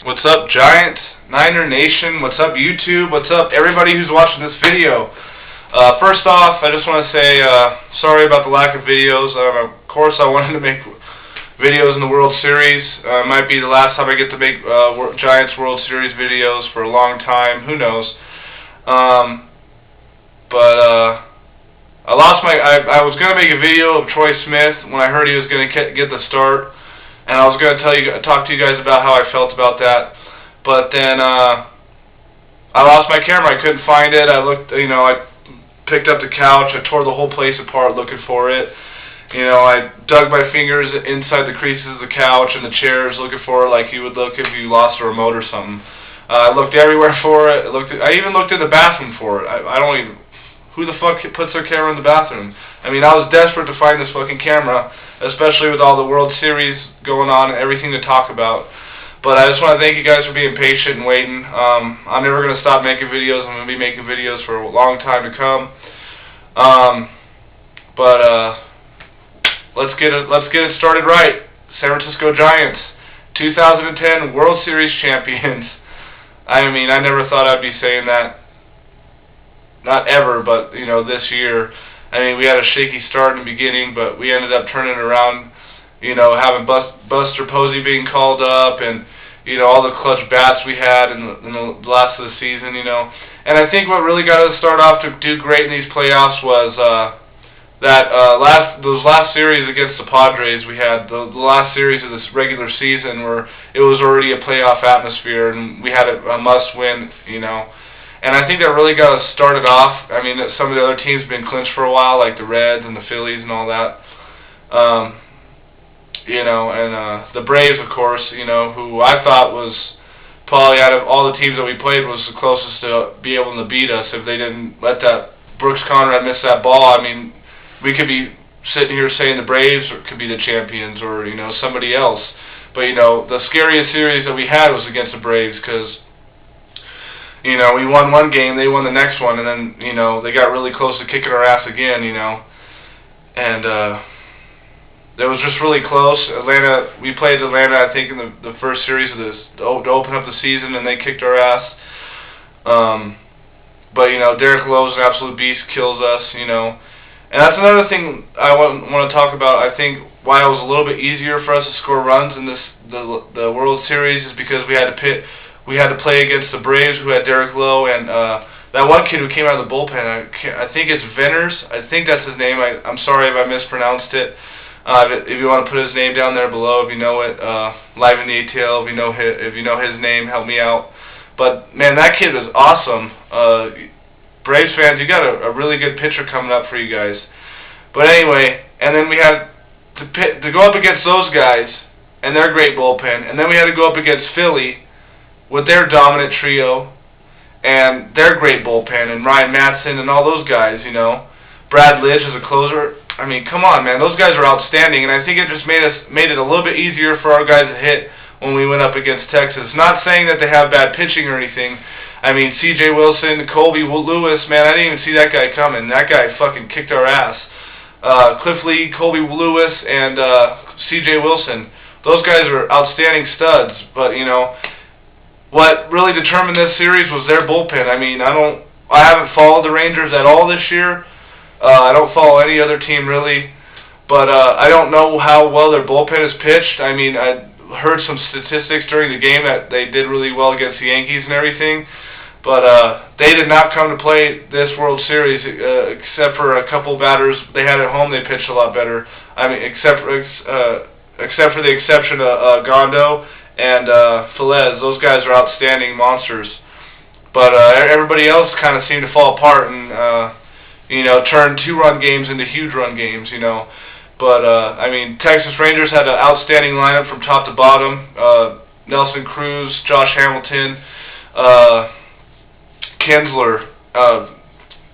What's up, Giants, Niner Nation? What's up, YouTube? What's up, everybody who's watching this video? First off, I just want to say sorry about the lack of videos. Of course, I wanted to make videos in the World Series. It might be the last time I get to make Giants World Series videos for a long time. Who knows? I was going to make a video of Troy Smith when I heard he was going to get the start. And I was going to talk to you guys about how I felt about that, but then I lost my camera. I couldn't find it. I looked, I picked up the couch. I tore the whole place apart looking for it. I dug my fingers inside the creases of the couch and the chairs looking for it, like you would look if you lost a remote or something. I looked everywhere for it. I even looked in the bathroom for it. I don't even. Who the fuck puts their camera in the bathroom? I mean, I was desperate to find this fucking camera, especially with all the World Series going on and everything to talk about. But I just want to thank you guys for being patient and waiting. I'm never going to stop making videos. I'm going to be making videos for a long time to come. Let's get it started right. San Francisco Giants, 2010 World Series champions. I mean, I never thought I'd be saying that. Not ever, but, this year. I mean, we had a shaky start in the beginning, but we ended up turning around, having Buster Posey being called up and, all the clutch bats we had in the last of the season, And I think what really got us start off to do great in these playoffs was those last series against the Padres we had, the last series of this regular season where it was already a playoff atmosphere and we had a must-win, And I think that really got us started off. I mean, some of the other teams have been clinched for a while, like the Reds and the Phillies and all that. The Braves, of course, who I thought was probably out of all the teams that we played was the closest to be able to beat us if they didn't let that Brooks Conrad miss that ball. I mean, we could be sitting here saying the Braves could be the champions or, somebody else. But, the scariest series that we had was against the Braves because we won one game, they won the next one, and then, they got really close to kicking our ass again, And it was just really close. We played Atlanta, I think, in the first series of this, to open up the season, and they kicked our ass. Derek Lowe's an absolute beast, kills us, And that's another thing I want to talk about. I think why it was a little bit easier for us to score runs in the World Series is because we had to play against the Braves, who had Derek Lowe, and that one kid who came out of the bullpen. I think it's Venners. I think that's his name. I'm sorry if I mispronounced it. If you want to put his name down there below, if you know it, live in the ATL, if you know his name, help me out. But man, that kid was awesome. Braves fans, you got a really good pitcher coming up for you guys. But anyway, and then we had to go up against those guys and their great bullpen, and then we had to go up against Philly with their dominant trio and their great bullpen and Ryan Madson and all those guys, Brad Lidge as a closer. I mean, come on, man. Those guys are outstanding, and I think it just made it a little bit easier for our guys to hit when we went up against Texas. Not saying that they have bad pitching or anything. I mean, C.J. Wilson, Colby Lewis, man, I didn't even see that guy coming. That guy fucking kicked our ass. Cliff Lee, Colby Lewis, and C.J. Wilson. Those guys are outstanding studs, but, what really determined this series was their bullpen. I mean, I haven't followed the Rangers at all this year. I don't follow any other team really, but I don't know how well their bullpen is pitched. I mean, I heard some statistics during the game that they did really well against the Yankees and everything, but they did not come to play this World Series except for a couple batters they had at home. They pitched a lot better. I mean, except for the exception of Gondo and Felez. Those guys are outstanding monsters, but everybody else kind of seemed to fall apart and turn 2-run games into huge run games, But, I mean, Texas Rangers had an outstanding lineup from top to bottom. Nelson Cruz, Josh Hamilton, Kinsler,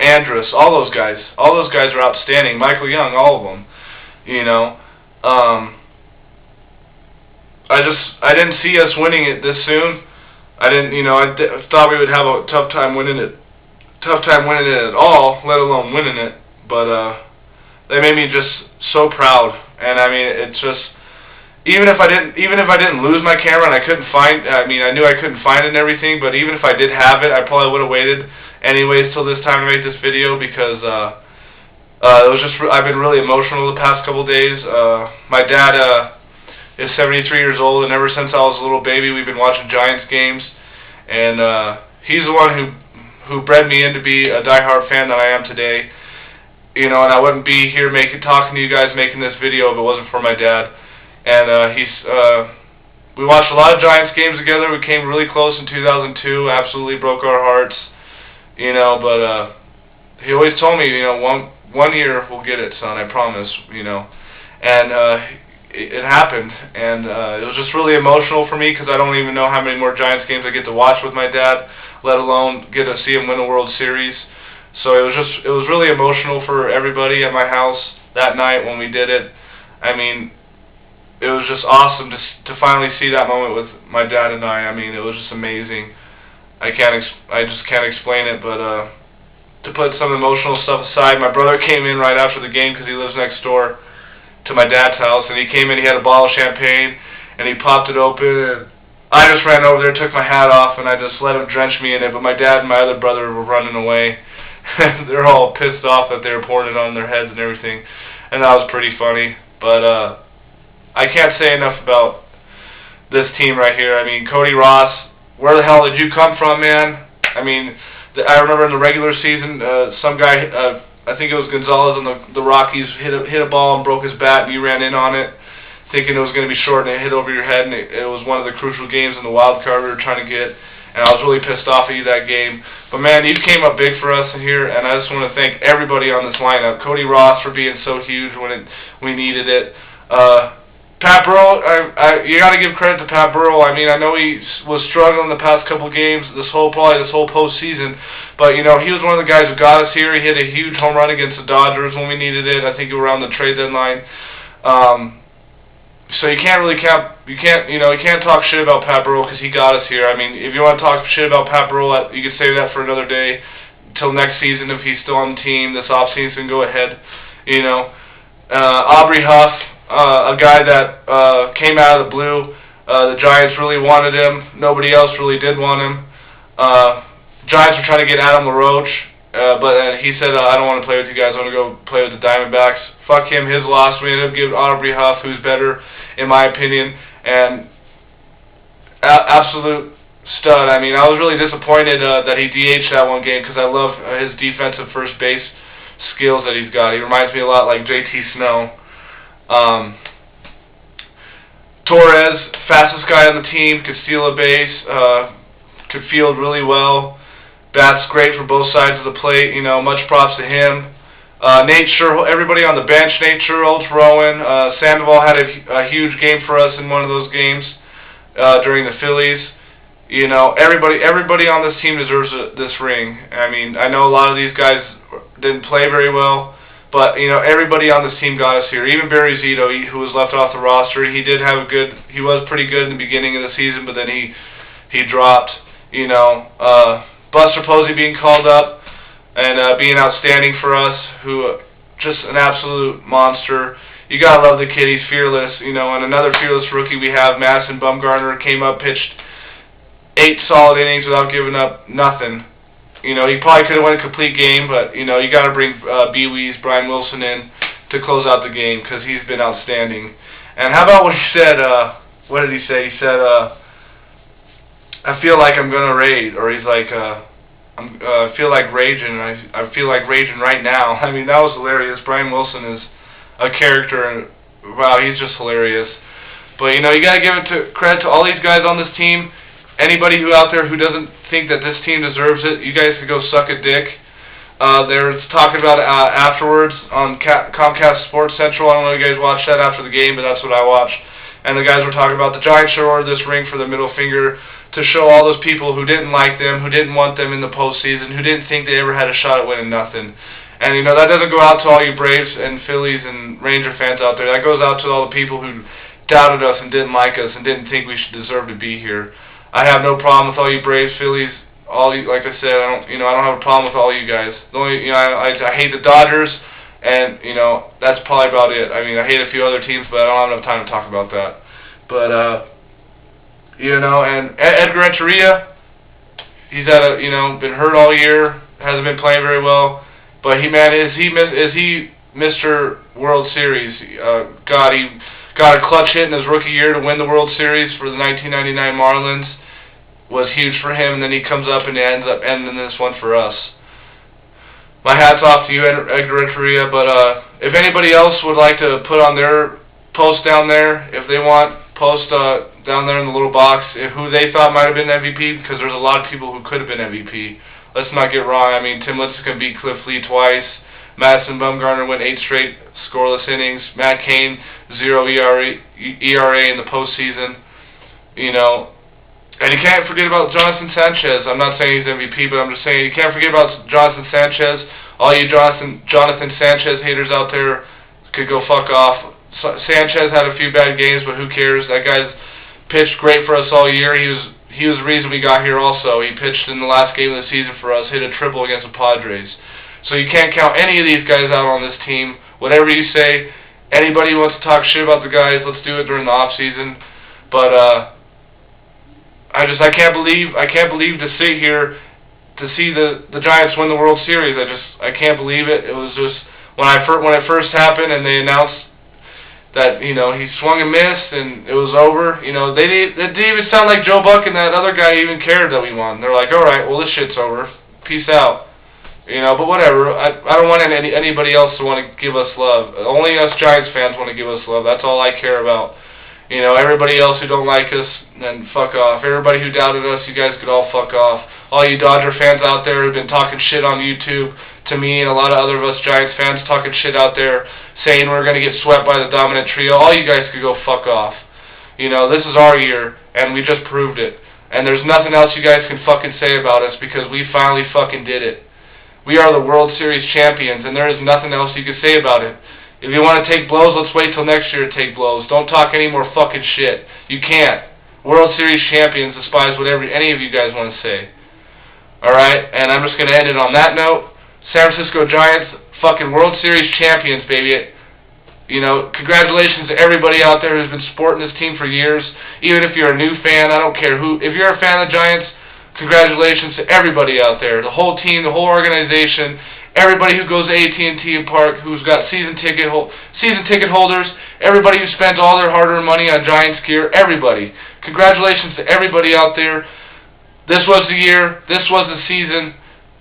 Andrus, all those guys. All those guys are outstanding. Michael Young, all of them, I didn't see us winning it this soon. I thought we would have a tough time winning it at all, let alone winning it. But they made me just so proud. And I mean, it's just, even if I didn't lose my camera and I couldn't find, I mean, I knew I couldn't find it and everything, but even if I did have it, I probably would have waited anyways till this time to make this video, because it was just, I've been really emotional the past couple days. My dad is 73 years old, and ever since I was a little baby, we've been watching Giants games, and he's the one who bred me into be a diehard fan that I am today. You know, and I wouldn't be here talking to you guys, making this video if it wasn't for my dad. And we watched a lot of Giants games together. We came really close in 2002. Absolutely broke our hearts, you know. But he always told me, you know, one year we'll get it, son. I promise, you know. And it happened, and it was just really emotional for me, because I don't even know how many more Giants games I get to watch with my dad, let alone get to see him win a World Series. So it was really emotional for everybody at my house that night when we did it. I mean, it was just awesome to finally see that moment with my dad and I. I mean, it was just amazing. I just can't explain it, but to put some emotional stuff aside, my brother came in right after the game, because he lives next door to my dad's house, and he came in, he had a bottle of champagne, and he popped it open, and I just ran over there, took my hat off, and I just let him drench me in it, but my dad and my other brother were running away. They're all pissed off that they were pouring it on their heads and everything, and that was pretty funny. But I can't say enough about this team right here. I mean, Cody Ross, where the hell did you come from, man? I mean, I remember in the regular season, some guy, I think it was Gonzalez on the Rockies, hit a ball and broke his bat, and you ran in on it, thinking it was going to be short, and it hit over your head, and it was one of the crucial games in the wild card we were trying to get. And I was really pissed off at you that game. But, man, you came up big for us in here, and I just want to thank everybody on this lineup. Cody Ross for being so huge when we needed it. Pat Burrell, you got to give credit to Pat Burrell. I mean, I know he was struggling the past couple games, probably this whole postseason. But, you know, he was one of the guys who got us here. He hit a huge home run against the Dodgers when we needed it. I think it was around the trade deadline. So you can't talk shit about Pat Burrell, because he got us here. I mean, if you want to talk shit about Pat Burrell, you can save that for another day, till next season if he's still on the team. This offseason, go ahead. You know, Aubrey Huff, a guy that came out of the blue. The Giants really wanted him. Nobody else really did want him. Giants were trying to get Adam LaRoche, but he said, I don't want to play with you guys. I want to go play with the Diamondbacks. Fuck him, his loss. We ended up giving Aubrey Huff, who's better, in my opinion, and absolute stud. I mean, I was really disappointed that he DH'd that one game, because I love his defensive first base skills that he's got. He reminds me a lot like JT Snow. Torres, fastest guy on the team, could steal a base, could field really well. Bats great for both sides of the plate. You know, much props to him. Nate Sherholtz, everybody on the bench, Nate Sherholtz, Rowan, Sandoval had a huge game for us in one of those games during the Phillies. You know, everybody on this team deserves this ring. I mean, I know a lot of these guys didn't play very well, but you know, everybody on this team got us here. Even Barry Zito, who was left off the roster, he was pretty good in the beginning of the season, but then he dropped. You know, Buster Posey being called up and being outstanding for us, who just an absolute monster. You gotta love the kid. He's fearless, you know. And another fearless rookie we have, Madison Bumgarner, came up, pitched 8 solid innings without giving up nothing. You know, he probably could have won a complete game, but you know, you gotta bring B-Wees, Brian Wilson in to close out the game, because he's been outstanding. And how about what he said? What did he say? He said, "I feel like I'm gonna raid," or he's like, I feel like raging. I feel like raging right now. I mean, that was hilarious. Brian Wilson is a character, and wow, he's just hilarious. But you know, you gotta give credit to all these guys on this team. Anybody out there who doesn't think that this team deserves it, you guys can go suck a dick. They were talking about it afterwards on Comcast Sports Central. I don't know if you guys watched that after the game, but that's what I watched. And the guys were talking about the Giants should order this ring for the middle finger, to show all those people who didn't like them, who didn't want them in the postseason, who didn't think they ever had a shot at winning nothing. And, you know, that doesn't go out to all you Braves and Phillies and Ranger fans out there. That goes out to all the people who doubted us and didn't like us and didn't think we should deserve to be here. I have no problem with all you Braves, Phillies, all you. Like I said, I don't have a problem with all you guys. The only, you know, I hate the Dodgers, and you know, that's probably about it. I mean, I hate a few other teams, but I don't have enough time to talk about that. But you know, and Edgar Renteria, he's been hurt all year, hasn't been playing very well. But is he Mr. World Series? God, he got a clutch hit in his rookie year to win the World Series for the 1999 Marlins. Was huge for him, and then he comes up and ends up ending this one for us. My hat's off to you, Edgar Renteria. But if anybody else would like to put on their post down there, if they want, post down there in the little box who they thought might have been MVP, because there's a lot of people who could have been MVP. Let's not get wrong. I mean, Tim Lincecum beat Cliff Lee twice. Madison Bumgarner went 8 straight scoreless innings. Matt Cain, 0 ERA in the postseason. You know, and you can't forget about Jonathan Sanchez. I'm not saying he's MVP, but I'm just saying you can't forget about Jonathan Sanchez. All you Jonathan Sanchez haters out there could go fuck off. Sanchez had a few bad games, but who cares? That guy's pitched great for us all year. He was the reason we got here also. He pitched in the last game of the season for us, hit a triple against the Padres. So you can't count any of these guys out on this team. Whatever you say, anybody who wants to talk shit about the guys, let's do it during the off season. But I can't believe to sit here to see the Giants win the World Series. I can't believe it. It was just when it first happened and they announced that he swung and missed and it was over. They didn't even sound like Joe Buck and that other guy even cared that we won. They're like, all right, well this shit's over. Peace out. But whatever. I don't want anybody else to want to give us love. Only us Giants fans want to give us love. That's all I care about. Everybody else who don't like us, then fuck off. Everybody who doubted us, you guys could all fuck off. All you Dodger fans out there who've been talking shit on YouTube to me and a lot of other of us Giants fans talking shit out there saying we're going to get swept by the dominant trio, all you guys could go fuck off. This is our year, and we just proved it. And there's nothing else you guys can fucking say about us because we finally fucking did it. We are the World Series champions, and there is nothing else you can say about it. If you want to take blows, let's wait till next year to take blows. Don't talk any more fucking shit. You can't. World Series champions despise whatever any of you guys want to say. Alright? And I'm just going to end it on that note. San Francisco Giants, fucking World Series champions, baby. Congratulations to everybody out there who's been supporting this team for years. Even if you're a new fan, I don't care who. If you're a fan of the Giants, congratulations to everybody out there. The whole team, the whole organization. Everybody who goes to AT&T Park, who's got season ticket holders, everybody who spends all their hard-earned money on Giants gear, everybody. Congratulations to everybody out there. This was the year. This was the season.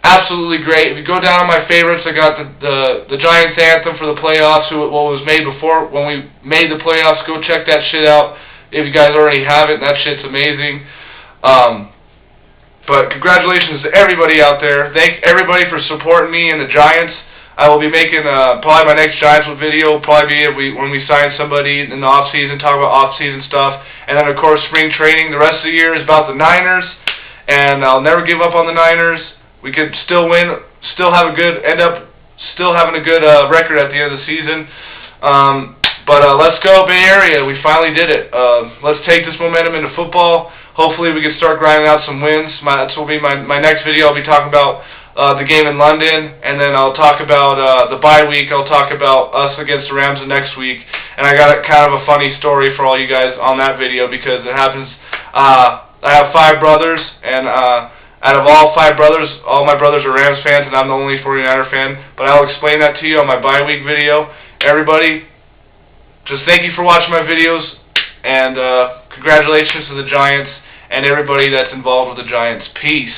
Absolutely great. If you go down on my favorites, I got the Giants anthem for the playoffs, what was made before when we made the playoffs. Go check that shit out if you guys already have it. That shit's amazing. But congratulations to everybody out there. Thank everybody for supporting me and the Giants. I will be making probably my next Giants video will probably be when we sign somebody in the off season, talk about off season stuff, and then of course spring training. The rest of the year is about the Niners, and I'll never give up on the Niners. We could still win, still having a good record at the end of the season. But let's go Bay Area. We finally did it. Let's take this momentum into football. Hopefully we can start grinding out some wins. That will be my next video. I'll be talking about the game in London, and then I'll talk about the bye week. I'll talk about us against the Rams the next week. And I got kind of a funny story for all you guys on that video because it happens. I have 5 brothers, and out of all 5 brothers, all my brothers are Rams fans, and I'm the only 49er fan. But I'll explain that to you on my bye week video. Everybody, just thank you for watching my videos, and congratulations to the Giants and everybody that's involved with the Giants. Peace.